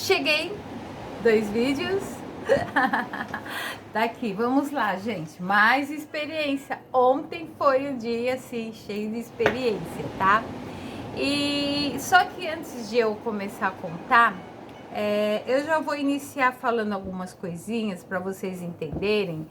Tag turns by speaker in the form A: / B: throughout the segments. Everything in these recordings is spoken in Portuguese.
A: Cheguei, 2 vídeos. Tá aqui, vamos lá, gente. Mais experiência. Ontem foi um dia assim, cheio de experiência, tá? E só que antes de eu começar a contar, eu já vou iniciar falando algumas coisinhas para vocês entenderem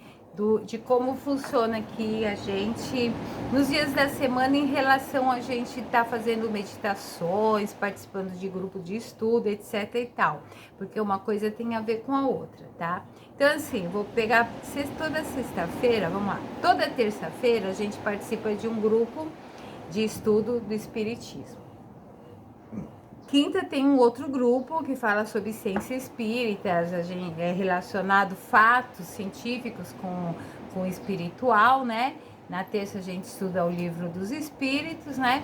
A: de como funciona aqui a gente nos dias da semana em relação a gente estar fazendo meditações, participando de grupo de estudo, etc e tal, porque uma coisa tem a ver com a outra, tá? Então assim, vou pegar toda sexta-feira, vamos lá, toda terça-feira a gente participa de um grupo de estudo do Espiritismo. Quinta tem um outro grupo que fala sobre ciência espírita, a gente é relacionado fatos científicos com o espiritual, né? Na terça a gente estuda o livro dos espíritos, né?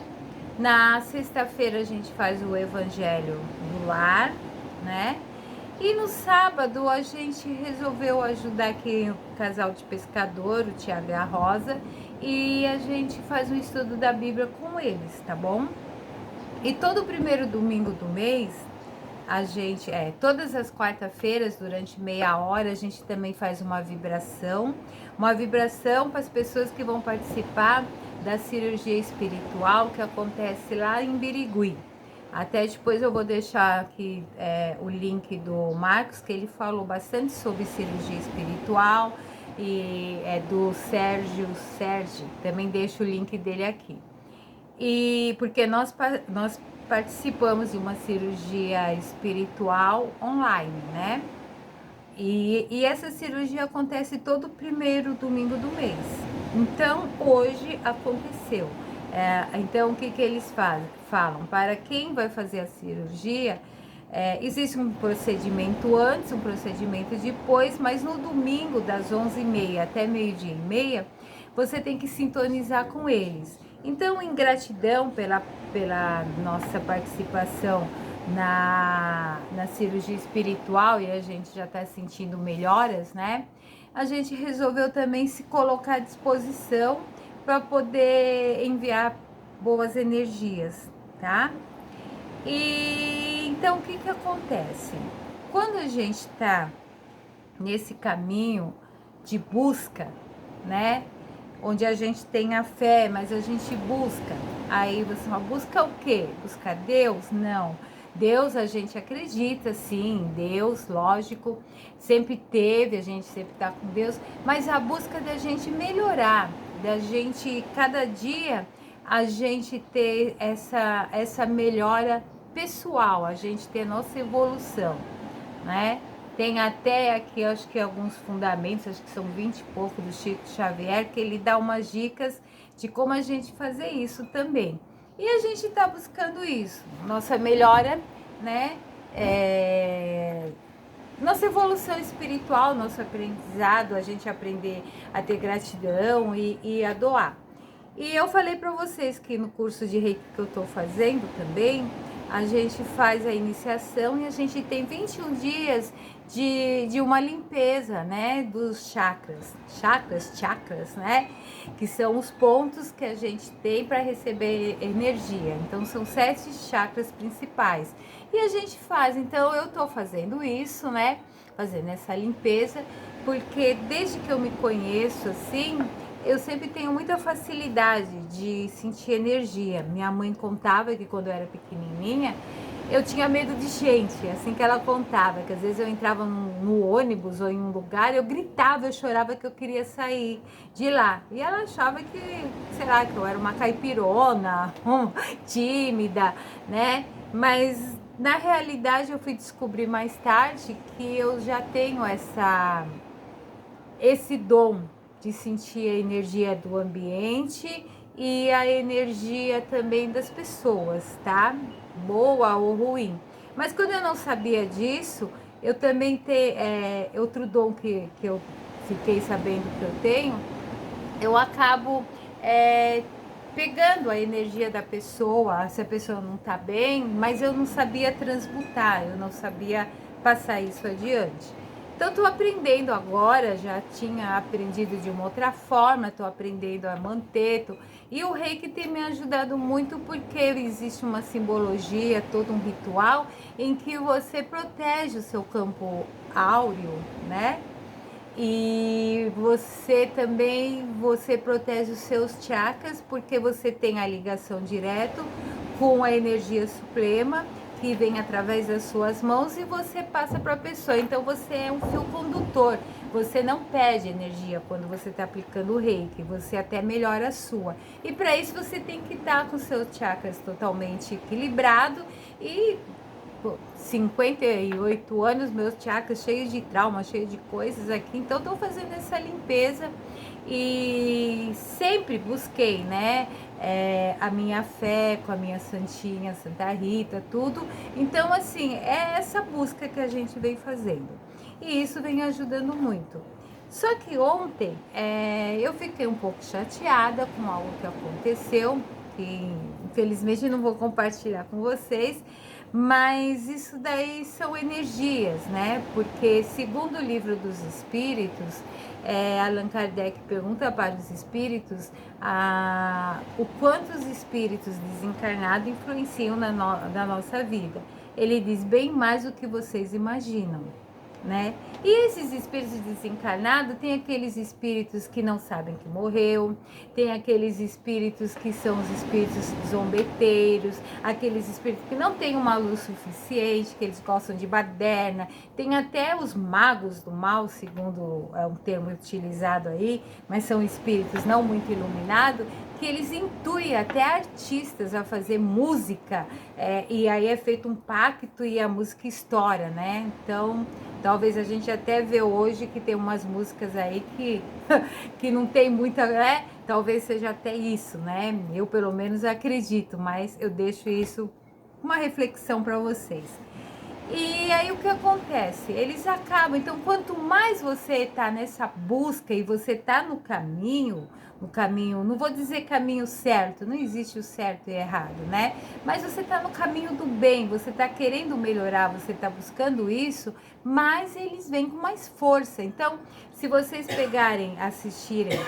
A: Na sexta-feira a gente faz o evangelho do lar, né? E no sábado a gente resolveu ajudar aqui o casal de pescador, o Tiago e a Rosa, e a gente faz um estudo da Bíblia com eles, tá bom? E todo primeiro domingo do mês, a gente, todas as quarta-feiras, durante meia hora, a gente também faz uma vibração para as pessoas que vão participar da cirurgia espiritual que acontece lá em Birigui. Até depois eu vou deixar aqui o link do Marcos, que ele falou bastante sobre cirurgia espiritual, e é do Sérgio, também deixo o link dele aqui. E porque nós participamos de uma cirurgia espiritual online, né? E essa cirurgia acontece todo primeiro domingo do mês. Então, hoje aconteceu. Então, o que eles falam? Para quem vai fazer a cirurgia, existe um procedimento antes, um procedimento depois, mas no domingo, das 11h30 até meio-dia e meia, você tem que sintonizar com eles. Então, em gratidão pela nossa participação na cirurgia espiritual, e a gente já está sentindo melhoras, né? A gente resolveu também se colocar à disposição para poder enviar boas energias, tá? E então o que acontece? Quando a gente está nesse caminho de busca, né? Onde a gente tem a fé, mas a gente busca. Aí você fala, busca o quê? Busca Deus? Não. Deus a gente acredita, sim, Deus, lógico, sempre teve, a gente sempre está com Deus, mas a busca da gente melhorar, da gente, cada dia, a gente ter essa melhora pessoal, a gente ter nossa evolução, né? Tem até aqui, acho que alguns fundamentos, acho que são 20 e pouco do Chico Xavier, que ele dá umas dicas de como a gente fazer isso também. E a gente está buscando isso, nossa melhora, né? Nossa evolução espiritual, nosso aprendizado, a gente aprender a ter gratidão e a doar. E eu falei para vocês que no curso de Reiki que eu estou fazendo também, a gente faz a iniciação e a gente tem 21 dias de uma limpeza, né, dos chakras, né, que são os pontos que a gente tem para receber energia. Então, são 7 chakras principais. E a gente faz, então eu tô fazendo isso, né, fazendo essa limpeza, porque desde que eu me conheço, assim, eu sempre tenho muita facilidade de sentir energia. Minha mãe contava que quando eu era pequenininha, eu tinha medo de gente, assim que ela contava, que às vezes eu entrava no ônibus ou em um lugar, eu gritava, eu chorava que eu queria sair de lá. E ela achava que, sei lá, que eu era uma caipirona, tímida, né? Mas na realidade eu fui descobrir mais tarde que eu já tenho esse dom de sentir a energia do ambiente e a energia também das pessoas, tá? Boa ou ruim. Mas quando eu não sabia disso, eu também tenho outro dom que eu fiquei sabendo que eu tenho, eu acabo pegando a energia da pessoa, se a pessoa não tá bem, mas eu não sabia transmutar, eu não sabia passar isso adiante. Então, estou aprendendo agora, já tinha aprendido de uma outra forma, estou aprendendo a manter. E o reiki tem me ajudado muito porque existe uma simbologia, todo um ritual em que você protege o seu campo áureo, né? E você também, você protege os seus chakras porque você tem a ligação direto com a energia suprema que vem através das suas mãos e você passa para a pessoa. Então você é um fio condutor. Você não perde energia quando você está aplicando o reiki, você até melhora a sua. E para isso você tem que estar com seus chakras totalmente equilibrado e 58 anos, meus chakras cheios de trauma, cheios de coisas aqui, então estou fazendo essa limpeza e sempre busquei, né, a minha fé com a minha santinha, Santa Rita, tudo. Então, assim, é essa busca que a gente vem fazendo e isso vem ajudando muito. Só que ontem eu fiquei um pouco chateada com algo que aconteceu, que infelizmente não vou compartilhar com vocês, mas isso daí são energias, né? Porque segundo o livro dos espíritos, Allan Kardec pergunta para os espíritos o quanto os espíritos desencarnados influenciam na nossa vida. Ele diz bem mais do que vocês imaginam, né? E esses espíritos desencarnados, tem aqueles espíritos que não sabem que morreu, tem aqueles espíritos que são os espíritos zombeteiros, aqueles espíritos que não têm uma luz suficiente, que eles gostam de baderna, tem até os magos do mal, segundo é um termo utilizado aí, mas são espíritos não muito iluminados, que eles intuem até artistas a fazer música, e aí é feito um pacto e a música estoura, né? Então, talvez a gente até vê hoje que tem umas músicas aí que não tem muita, né? Talvez seja até isso, né? Eu pelo menos acredito, mas eu deixo isso uma reflexão para vocês. E aí o que acontece? Eles acabam, então quanto mais você está nessa busca e você está no caminho, não vou dizer caminho certo, não existe o certo e errado, né? Mas você está no caminho do bem, você está querendo melhorar, você está buscando isso, mas eles vêm com mais força. Então, se vocês pegarem, assistirem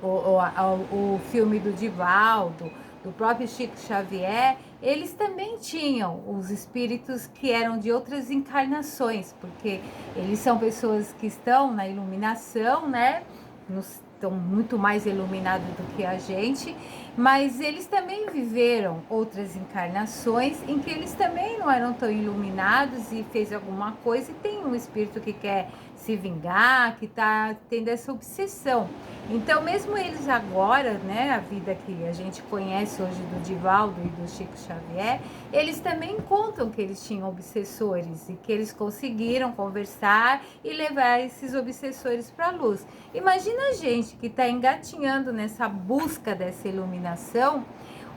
A: o filme do Divaldo, do próprio Chico Xavier, eles também tinham os espíritos que eram de outras encarnações, porque eles são pessoas que estão na iluminação, né? Estão muito mais iluminados do que a gente, mas eles também viveram outras encarnações em que eles também não eram tão iluminados e fez alguma coisa e tem um espírito que quer se vingar, que está tendo essa obsessão. Então, mesmo eles agora, né, a vida que a gente conhece hoje do Divaldo e do Chico Xavier, eles também contam que eles tinham obsessores e que eles conseguiram conversar e levar esses obsessores para a luz. Imagina a gente que está engatinhando nessa busca dessa iluminação,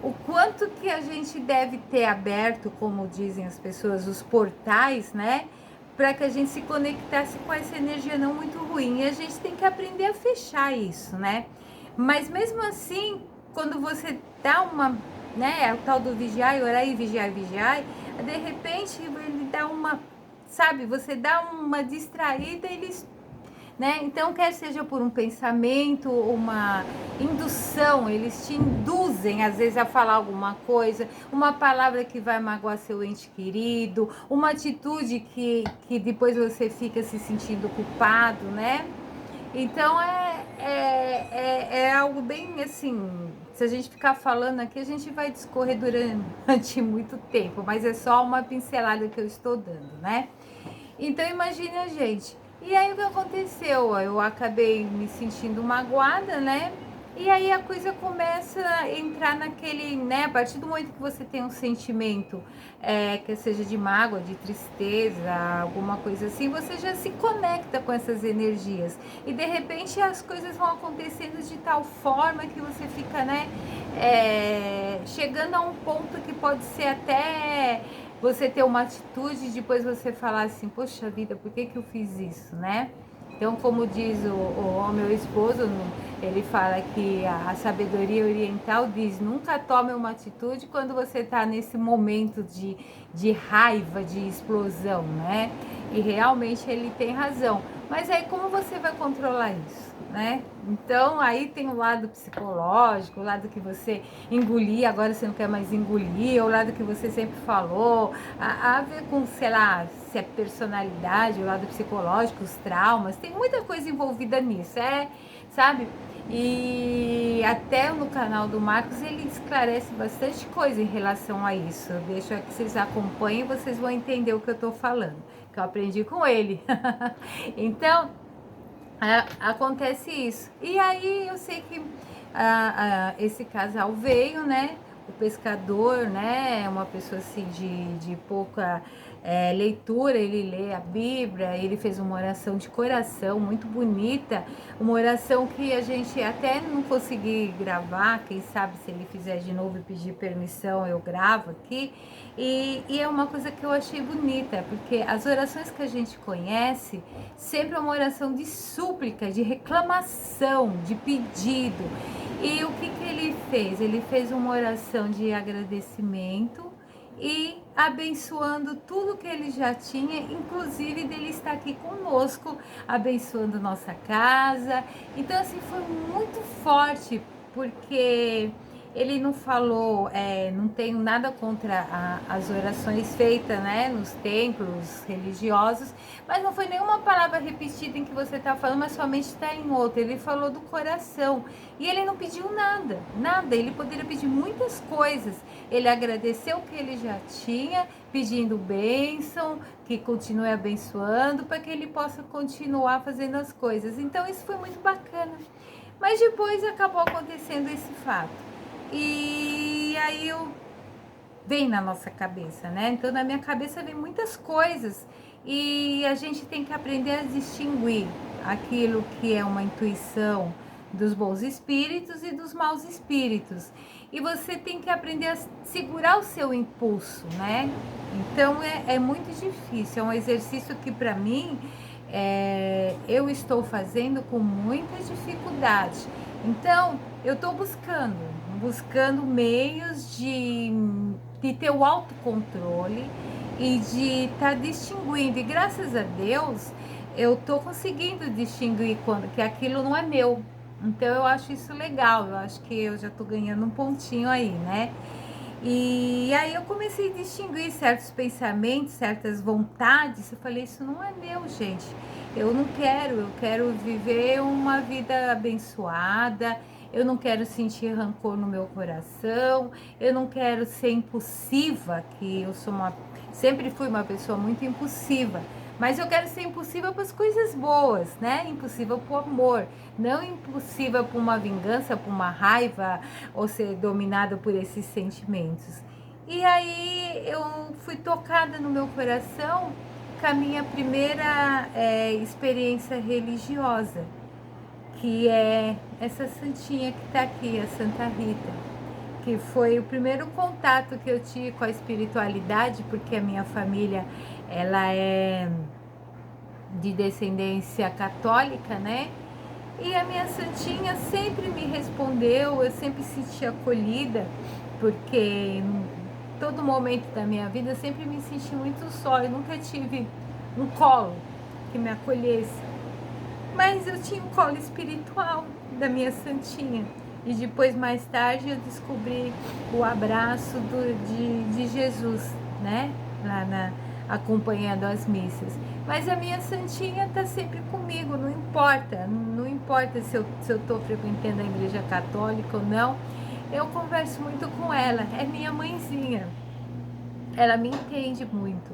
A: o quanto que a gente deve ter aberto, como dizem as pessoas, os portais, né? Para que a gente se conectasse com essa energia não muito ruim. E a gente tem que aprender a fechar isso, né? Mas mesmo assim, quando você dá uma, né, o tal do vigiar, orar e vigiar, de repente ele dá uma, sabe, você dá uma distraída e eles, né? Então, quer seja por um pensamento, uma indução, eles te induzem às vezes a falar alguma coisa, uma palavra que vai magoar seu ente querido, uma atitude que depois você fica se sentindo culpado, né? Então é algo bem assim, se a gente ficar falando aqui, a gente vai discorrer durante muito tempo, mas é só uma pincelada que eu estou dando, né? Então imagine a gente. E aí o que aconteceu? Eu acabei me sentindo magoada, né? E aí a coisa começa a entrar naquele, né? A partir do momento que você tem um sentimento, que seja de mágoa, de tristeza, alguma coisa assim, você já se conecta com essas energias. E de repente as coisas vão acontecendo de tal forma que você fica, né? Chegando a um ponto que pode ser até você ter uma atitude e depois você falar assim, poxa vida, por que eu fiz isso, né? Então, como diz o meu esposo, Ele fala que a sabedoria oriental diz: nunca tome uma atitude quando você está nesse momento de raiva, de explosão, né? E realmente ele tem razão. Mas aí como você vai controlar isso, né? Então aí tem o lado psicológico, o lado que você engolia, agora você não quer mais engolir, o lado que você sempre falou, a ver com, sei lá, se é personalidade, o lado psicológico, os traumas, tem muita coisa envolvida nisso, sabe? E até no canal do Marcos ele esclarece bastante coisa em relação a isso. Deixa que vocês acompanhem, vocês vão entender o que eu tô falando, que eu aprendi com ele. Então, acontece isso. E aí eu sei que esse casal veio, né? O pescador, né? É uma pessoa assim de pouca leitura, ele lê a Bíblia, ele fez uma oração de coração muito bonita, uma oração que a gente até não consegui gravar, quem sabe se ele fizer de novo e pedir permissão, eu gravo aqui. E é uma coisa que eu achei bonita, porque as orações que a gente conhece, sempre é uma oração de súplica, de reclamação, de pedido. E o que ele fez? Ele fez uma oração de agradecimento e abençoando tudo que ele já tinha, inclusive dele estar aqui conosco, abençoando nossa casa. Então, assim, foi muito forte, porque ele não falou, não tenho nada contra as orações feitas, né, nos templos religiosos, mas não foi nenhuma palavra repetida em que você está falando, mas somente está em outra. Ele falou do coração e ele não pediu nada, nada. Ele poderia pedir muitas coisas. Ele agradeceu o que ele já tinha, pedindo bênção, que continue abençoando, para que ele possa continuar fazendo as coisas. Então isso foi muito bacana. Mas depois acabou acontecendo esse fato. E aí vem na nossa cabeça, né? Então na minha cabeça vem muitas coisas e a gente tem que aprender a distinguir aquilo que é uma intuição dos bons espíritos e dos maus espíritos. E você tem que aprender a segurar o seu impulso, né? Então é muito difícil, é um exercício que para mim eu estou fazendo com muita dificuldade. Então eu estou buscando meios de ter o autocontrole e de estar distinguindo. E graças a Deus, eu estou conseguindo distinguir quando que aquilo não é meu. Então eu acho isso legal, eu acho que eu já estou ganhando um pontinho aí, né? E aí eu comecei a distinguir certos pensamentos, certas vontades. Eu falei, isso não é meu, gente. Eu não quero, eu quero viver uma vida abençoada. Eu não quero sentir rancor no meu coração. Eu não quero ser impulsiva, que eu sempre fui uma pessoa muito impulsiva. Mas eu quero ser impulsiva para as coisas boas, né? Impulsiva para o amor, não impulsiva para uma vingança, para uma raiva, ou ser dominada por esses sentimentos. E aí eu fui tocada no meu coração com a minha primeira experiência religiosa, que é essa santinha que está aqui, a Santa Rita, que foi o primeiro contato que eu tive com a espiritualidade, porque a minha família, ela é de descendência católica, né? E a minha santinha sempre me respondeu, eu sempre senti acolhida, porque em todo momento da minha vida eu sempre me senti muito só, eu nunca tive um colo que me acolhesse. Mas eu tinha um colo espiritual da minha santinha. E depois, mais tarde, eu descobri o abraço de Jesus, né? Acompanhando as missas. Mas a minha santinha está sempre comigo, não importa. Não importa se eu estou frequentando a igreja católica ou não. Eu converso muito com ela, é minha mãezinha. Ela me entende muito.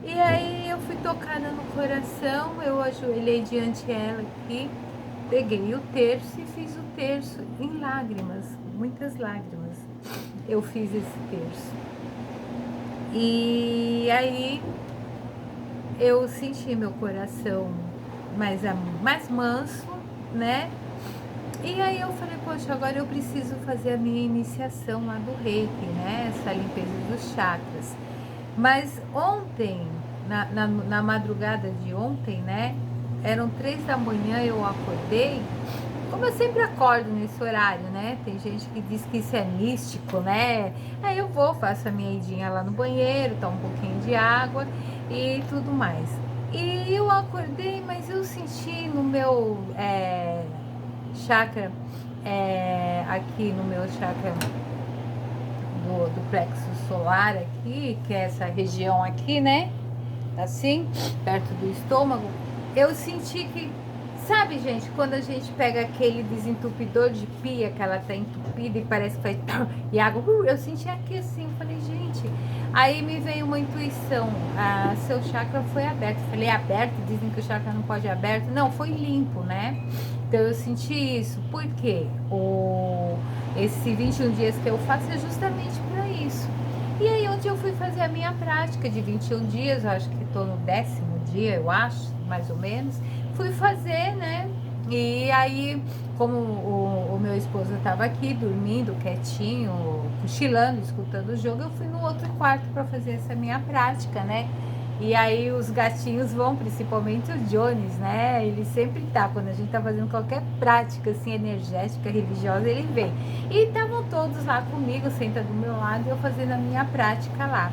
A: E aí eu fui tocada no coração, eu ajoelhei diante dela aqui, peguei o terço e fiz o terço em lágrimas, muitas lágrimas. Eu fiz esse terço. E aí eu senti meu coração mais manso, né? E aí eu falei, poxa, agora eu preciso fazer a minha iniciação lá do Reiki, né? Essa limpeza dos chakras. Mas ontem, na madrugada de ontem, né? Eram 3 da manhã, eu acordei como eu sempre acordo nesse horário, né? Tem gente que diz que isso é místico, né? Aí eu vou, faço a minha idinha lá no banheiro, tomo um pouquinho de água e tudo mais. E eu acordei, mas eu senti no meu chakra, aqui no meu chakra do plexo solar aqui, que é essa região aqui, né? Assim, perto do estômago, eu senti que, sabe, gente, quando a gente pega aquele desentupidor de pia, que ela tá entupida e parece que faz e água, eu senti aqui assim, falei, gente, aí me veio uma intuição, seu chakra foi aberto. Falei, aberto? Dizem que o chakra não pode ir aberto. Não, foi limpo, né? Então eu senti isso. Por quê? Esse 21 dias que eu faço é justamente para isso. E aí onde eu fui fazer a minha prática de 21 dias, eu acho que estou no 10º dia, eu acho, mais ou menos, fui fazer, né? E aí, como o meu esposo estava aqui dormindo quietinho, cochilando, escutando o jogo, eu fui no outro quarto para fazer essa minha prática, né? E aí os gatinhos vão, principalmente o Jones, né? Ele sempre tá, quando a gente tá fazendo qualquer prática assim energética, religiosa, ele vem. E estavam todos lá comigo, senta do meu lado, e eu fazendo a minha prática lá.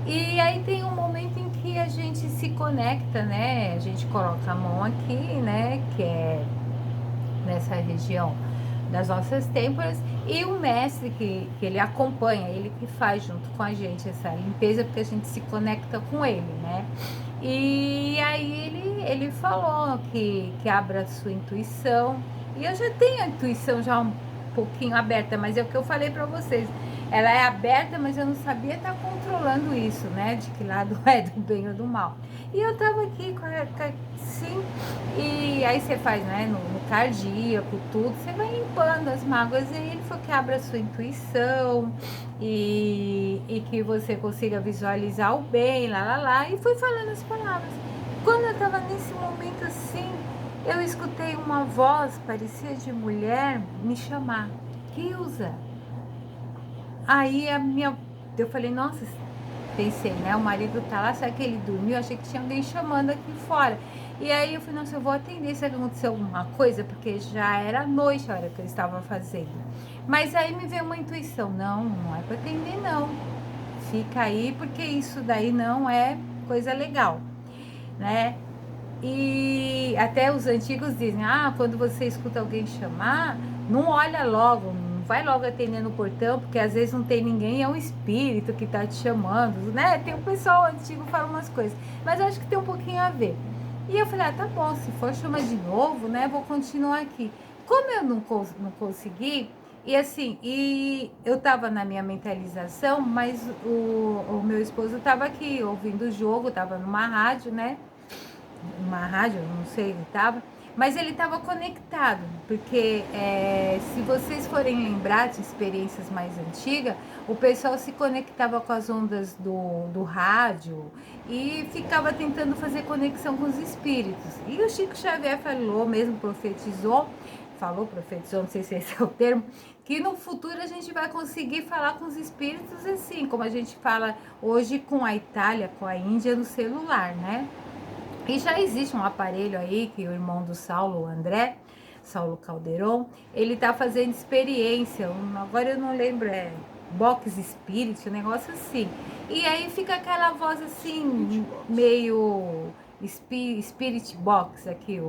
A: E aí tem um momento em que a gente se conecta, né? A gente coloca a mão aqui, né? Que é nessa região das nossas têmporas, e o mestre que ele acompanha, ele que faz junto com a gente essa limpeza, porque a gente se conecta com ele, né? E aí ele falou que abra a sua intuição, e eu já tenho a intuição já um pouquinho aberta, mas é o que eu falei para vocês, ela é aberta, mas eu não sabia estar controlando isso, né? De que lado é do bem ou do mal. E eu tava aqui sim, e aí você faz, né, no cardíaco, tudo, você vai limpando as mágoas, e ele falou que abra a sua intuição e que você consiga visualizar o bem, lá, e fui falando as palavras. Quando eu tava nesse momento assim, eu escutei uma voz, parecia de mulher, me chamar, Kilza. Aí eu falei, nossa, pensei, né? O marido tá lá, será que ele dormiu? Eu achei que tinha alguém chamando aqui fora. E aí eu falei, nossa, eu vou atender, será que aconteceu alguma coisa? Porque já era noite a hora que eu estava fazendo. Mas aí me veio uma intuição, não é para atender não. Fica aí, porque isso daí não é coisa legal, né? E até os antigos dizem, quando você escuta alguém chamar, não olha logo, não vai logo atender no portão, porque às vezes não tem ninguém, é um espírito que tá te chamando, né? Tem um pessoal antigo que fala umas coisas, mas eu acho que tem um pouquinho a ver. E eu falei, tá bom, se for chamar de novo, né, vou continuar aqui. Como eu não consegui, e assim, e eu tava na minha mentalização, mas o meu esposo tava aqui, ouvindo o jogo, tava numa rádio, né? Uma rádio, não sei, ele estava, mas ele estava conectado, porque se vocês forem lembrar de experiências mais antigas, o pessoal se conectava com as ondas do rádio e ficava tentando fazer conexão com os espíritos. E o Chico Xavier falou, mesmo profetizou, não sei se esse é o termo, que no futuro a gente vai conseguir falar com os espíritos assim, como a gente fala hoje com a Itália, com a Índia no celular, né? E já existe um aparelho aí que o irmão do Saulo, o André, Saulo Calderon, ele tá fazendo experiência, agora eu não lembro, Box Spirit, um negócio assim. E aí fica aquela voz assim, meio Spirit Box aqui,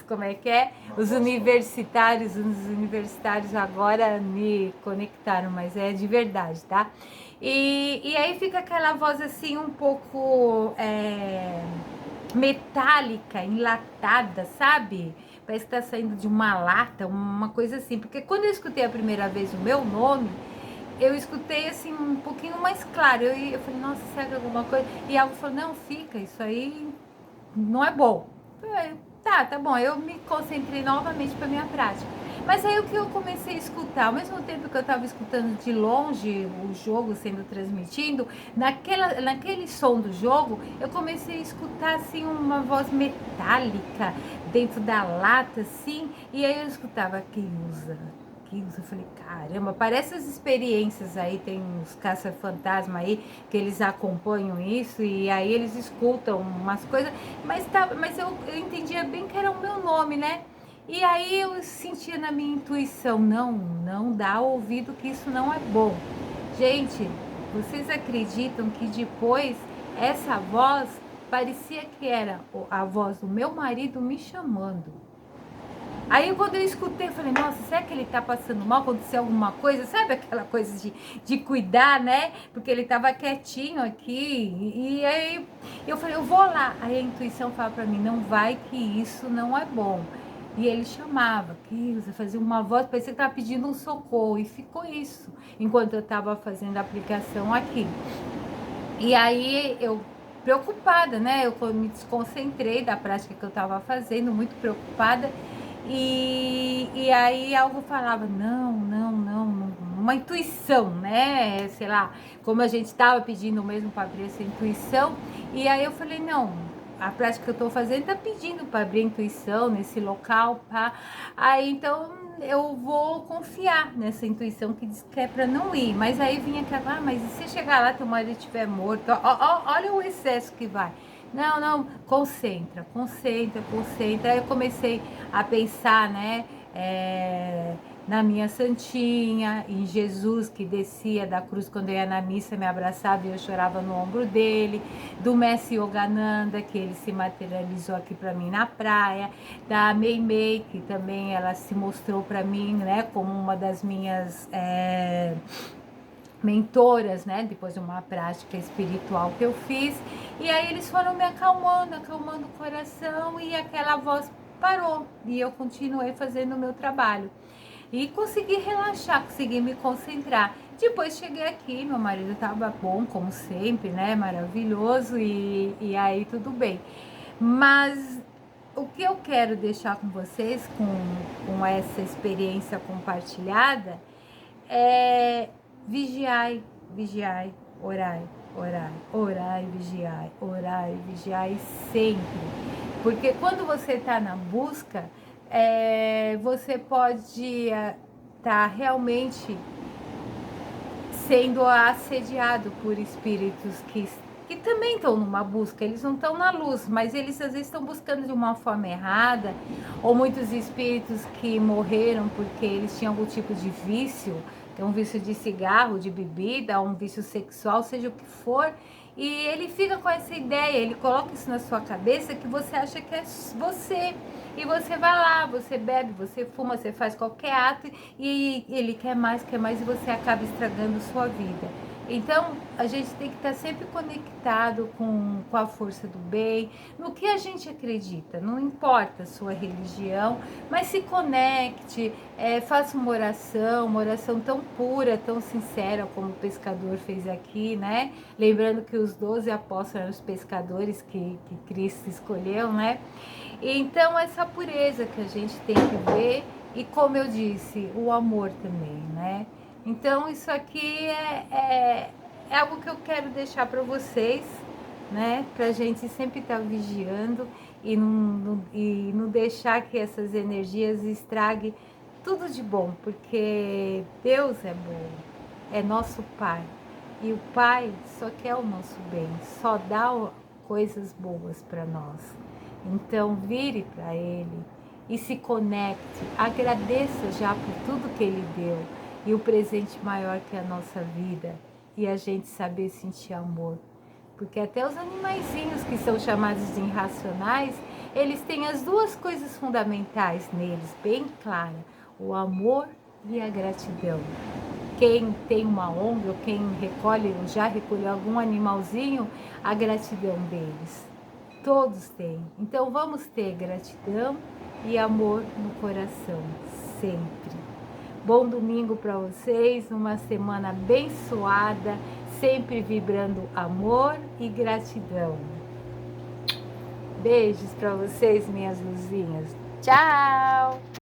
A: como é que é? Os universitários agora me conectaram, mas é de verdade, tá? E aí fica aquela voz assim um pouco metálica, enlatada, sabe? Parece que tá saindo de uma lata, uma coisa assim. Porque quando eu escutei a primeira vez o meu nome, eu escutei assim um pouquinho mais claro. Eu falei, nossa, será que é alguma coisa? E algo falou, não, fica, isso aí não é bom. Eu falei, tá bom. Eu me concentrei novamente para minha prática. Mas aí o que eu comecei a escutar, ao mesmo tempo que eu estava escutando de longe o jogo sendo transmitido, naquele som do jogo, eu comecei a escutar assim uma voz metálica dentro da lata, assim, e aí eu escutava aqui. Eu falei, caramba, parece as experiências aí, tem uns caça-fantasma aí, que eles acompanham isso, e aí eles escutam umas coisas, mas eu entendia bem que era o meu nome, né? E aí eu sentia na minha intuição, não dá ouvido, que isso não é bom. Gente, vocês acreditam que depois essa voz parecia que era a voz do meu marido me chamando? Aí quando eu escutei, eu falei, nossa, será que ele tá passando mal? Aconteceu alguma coisa? Sabe aquela coisa de cuidar, né? Porque ele tava quietinho aqui. E aí eu falei, eu vou lá. Aí a intuição fala pra mim, não vai, que isso não é bom. E ele chamava, que você fazia uma voz, parecia que tava pedindo um socorro. E ficou isso, enquanto eu tava fazendo a aplicação aqui. E aí eu, preocupada, né? Eu me desconcentrei da prática que eu estava fazendo, muito preocupada. E aí algo falava, não, uma intuição, né? Sei lá, como a gente estava pedindo mesmo para abrir essa intuição. E aí eu falei, não, a prática que eu estou fazendo está pedindo para abrir a intuição nesse local, tá? Aí então eu vou confiar nessa intuição que diz que é para não ir. Mas aí vinha aquela, mas e se chegar lá, teu marido estiver morto? Olha o excesso que vai. Não, concentra. Aí eu comecei a pensar, né, na minha santinha, em Jesus que descia da cruz quando eu ia na missa, me abraçava e eu chorava no ombro dele, do Messi Yogananda, que ele se materializou aqui para mim na praia, da Meimei, que também ela se mostrou para mim, né, como uma das minhas mentoras, né, depois de uma prática espiritual que eu fiz. E aí eles foram me acalmando o coração, e aquela voz parou e eu continuei fazendo o meu trabalho. E consegui relaxar, consegui me concentrar. Depois cheguei aqui, meu marido estava bom, como sempre, né? Maravilhoso, e aí tudo bem. Mas o que eu quero deixar com vocês, com essa experiência compartilhada, é vigiai, orai, vigiai sempre. Porque quando você está na busca, você pode estar realmente sendo assediado por espíritos que também estão numa busca. Eles não estão na luz, mas eles às vezes estão buscando de uma forma errada, ou muitos espíritos que morreram porque eles tinham algum tipo de vício, um vício de cigarro, de bebida, um vício sexual, seja o que for. E ele fica com essa ideia, ele coloca isso na sua cabeça, que você acha que é você. E você vai lá, você bebe, você fuma, você faz qualquer ato, e ele quer mais, e você acaba estragando sua vida. Então, a gente tem que estar sempre conectado com a força do bem, no que a gente acredita, não importa a sua religião, mas se conecte, faça uma oração tão pura, tão sincera como o pescador fez aqui, né? Lembrando que os 12 apóstolos eram os pescadores que Cristo escolheu, né? Então, essa pureza que a gente tem que ver, e como eu disse, o amor também, né? Então, isso aqui é algo que eu quero deixar para vocês, né? Para a gente sempre estar vigiando e não deixar que essas energias estraguem tudo de bom, porque Deus é bom, é nosso Pai. E o Pai só quer o nosso bem, só dá coisas boas para nós. Então, vire para Ele e se conecte, agradeça já por tudo que Ele deu. E o presente maior que é a nossa vida, e a gente saber sentir amor. Porque até os animaizinhos que são chamados de irracionais, eles têm as duas coisas fundamentais neles, bem claras: o amor e a gratidão. Quem tem uma ONG, ou quem recolhe, ou já recolheu algum animalzinho, a gratidão deles. Todos têm. Então vamos ter gratidão e amor no coração, sempre. Bom domingo para vocês, uma semana abençoada, sempre vibrando amor e gratidão. Beijos para vocês, minhas luzinhas. Tchau!